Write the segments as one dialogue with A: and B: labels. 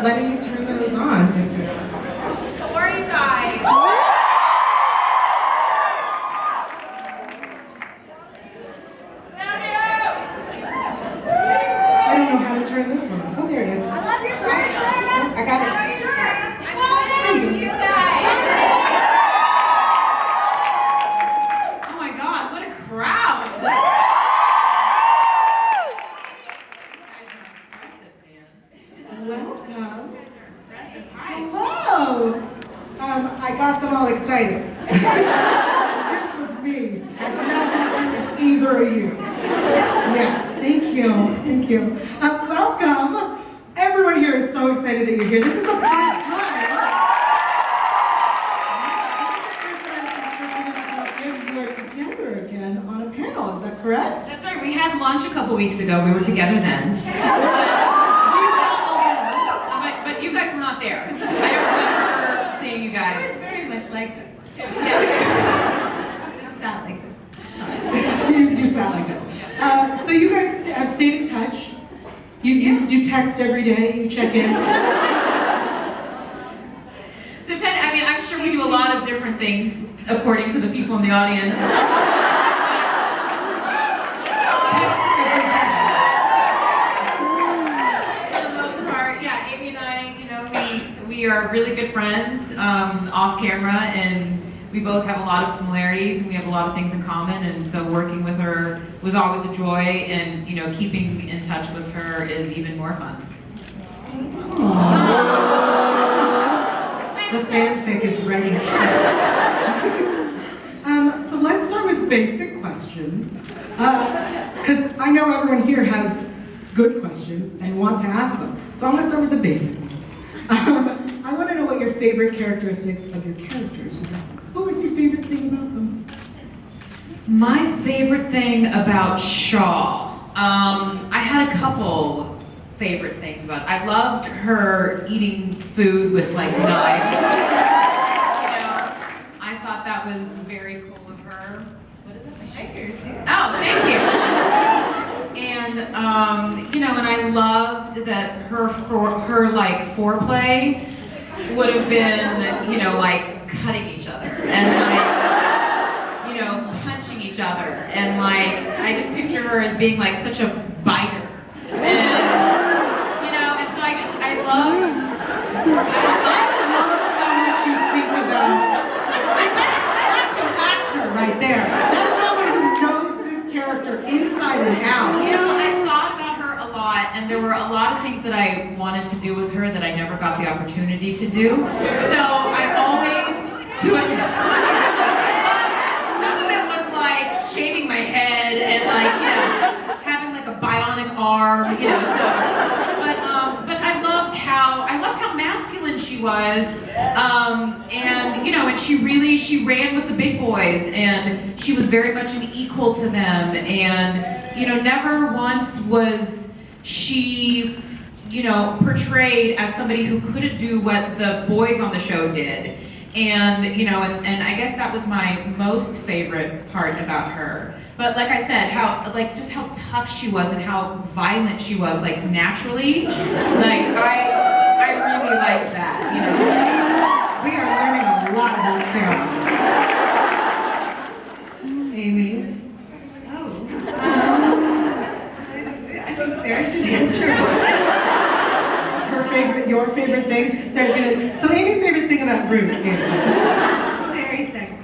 A: letting you turn those on.
B: How are you guys?
A: I don't know how to turn this one on. Oh, there it is.
B: I love your shirt.
A: I got it.
B: I love you guys. Oh my God, what a crowd. You guys are impressive, man.
A: Welcome.
B: Impressive. Hi.
A: Hello. I got them all excited. This was me. Had nothing to do with either of you. Yeah, thank you. Thank you. Welcome. Everyone here is so excited that you're here. This is the first time. You are together again on a panel. Is that correct?
B: That's right, we had lunch a couple weeks ago. We were together then. But you guys were not there. I don't remember seeing you guys.
C: It was very much like this.
B: Yeah.
C: Not like this.
A: You sound like this. So you guys have stayed in touch. You text every day. You check in.
B: I mean, I'm sure we do a lot of different things according to the people in the audience.
A: Text every day.
B: For the most part, yeah, Amy and I, you know, we are really good friends off camera, and we both have a lot of similarities, and we have a lot of things in common, and so working with her was always a joy, and you know, keeping in touch with her is even more fun.
A: The fanfic is ready. So let's start with basic questions, because I know everyone here has good questions and want to ask them. So I'm going to start with the basic ones. I want to know what your favorite characteristics of your characters were. What was your favorite thing about them?
B: My favorite thing about Shaw, I had a couple favorite things about it. I loved her eating food with like knives. You know, I thought that was very cool of her. What is it?
C: Acker,
B: Oh, thank you. And you know, and I loved that her like foreplay would have been, you know, like cutting each other and like, you know, punching each other, and like I just picture her as being like such a biter, and you know, and so I love
A: how much you think about. That's an actor right there. That is someone who knows this character inside and out.
B: You know, I thought about her a lot, and there were a lot of things that I wanted to do with her that I never got the opportunity to do. So I always do it. Some of it was like shaving my head and like, you know, having like a bionic arm, you know. So, but I loved how masculine she was, and you know, and she ran with the big boys, and she was very much an equal to them, and you know, never once was she, you know, portrayed as somebody who couldn't do what the boys on the show did. And you know, and I guess that was my most favorite part about her. But like I said, just how tough she was and how violent she was, like naturally. Like I really liked that, you know.
A: We are learning a lot about Sarah. Amy?
C: I think Sarah should answer.
A: Your favorite thing? Sarah's gonna. So Amy's favorite thing about Ruth is.
C: Very sexy.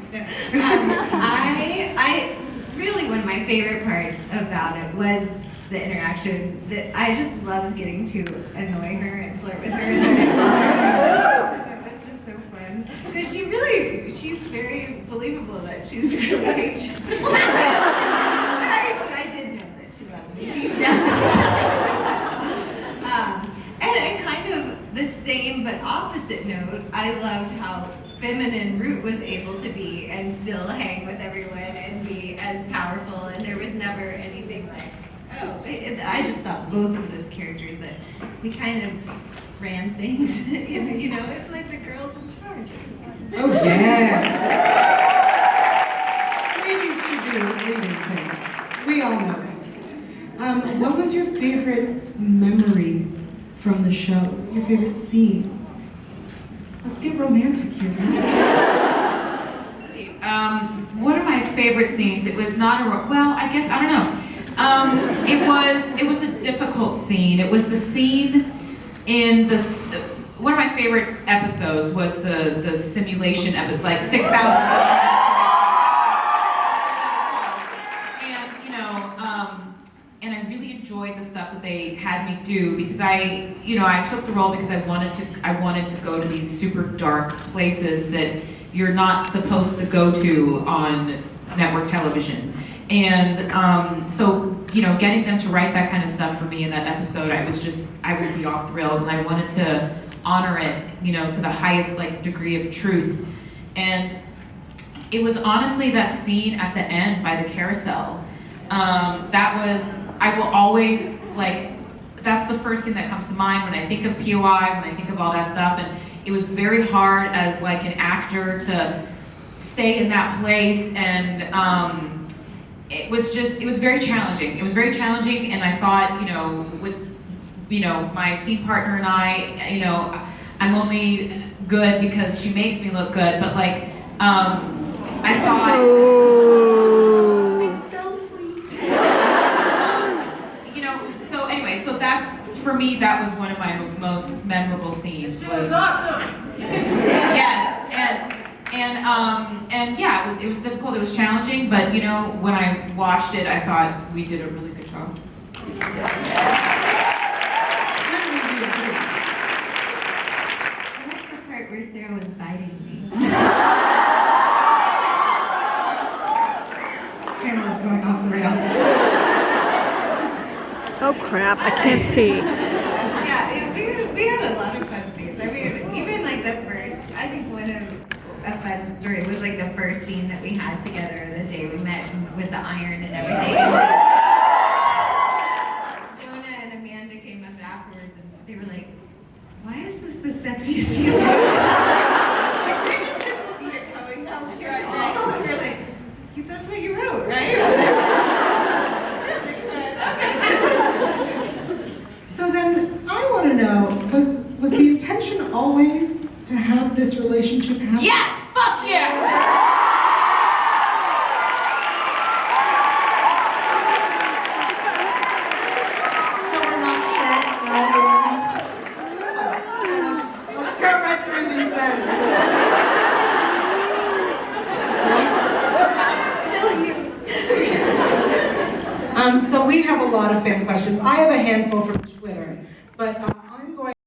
C: I really, one of my favorite parts about it was the interaction. That I just loved getting to annoy her and flirt with her and call her. It was just so fun because she's very believable that she's really hates. I did know that she loved me deep down. And kind of the same but opposite note, I loved how feminine Root was able to be and still hang with everyone and be as powerful, and there was never anything like, oh, I just thought both of those characters that we kind of ran things, you know, it's like the girls in charge.
A: Oh yeah. Ladies should do leading things. We all know this. What was your favorite memory from the show, your favorite scene. Let's get romantic here, guys.
B: One of my favorite scenes, it was not a, well, I guess, I don't know. It was a difficult scene. It was the scene in this, one of my favorite episodes was the simulation episode, like 6,000. And I really enjoyed the stuff that they had me do because I took the role because I wanted to go to these super dark places that you're not supposed to go to on network television. And so, getting them to write that kind of stuff for me in that episode, I was beyond thrilled, and I wanted to honor it, to the highest degree of truth. And it was honestly that scene at the end by the carousel. I will always, that's the first thing that comes to mind when I think of POI, when I think of all that stuff. And it was very hard as an actor to stay in that place, and it was very challenging. It was very challenging, and I thought, with, my scene partner and I, I'm only good because she makes me look good, but I thought, it's so sweet. So anyway, so that's, for me, that was one of my most memorable scenes.
D: It was awesome.
B: Yes, and yeah, it was difficult, it was challenging, but when I watched it, I thought we did a really good job.
C: I like the part where Sarah was biting me.
A: Camera's going off the rails.
D: Oh crap, I can't see.
C: Yeah, we had a lot of fun scenes. I mean, even the first, I think one of a fun story was the first scene that we had together the day we met with the iron and everything. Jonah and Amanda came up afterwards and they were like, why is this the sexiest scene? They just didn't see it coming down the right? And we were like, that's what you wrote, right?
A: So then, I want to know, was the intention always to have this relationship happen?
B: Yes, fuck yeah!
A: So we're not sure. That's fine. I'll just go right through these then.
C: Still you.
A: So we have a lot of fan questions. I have a handful from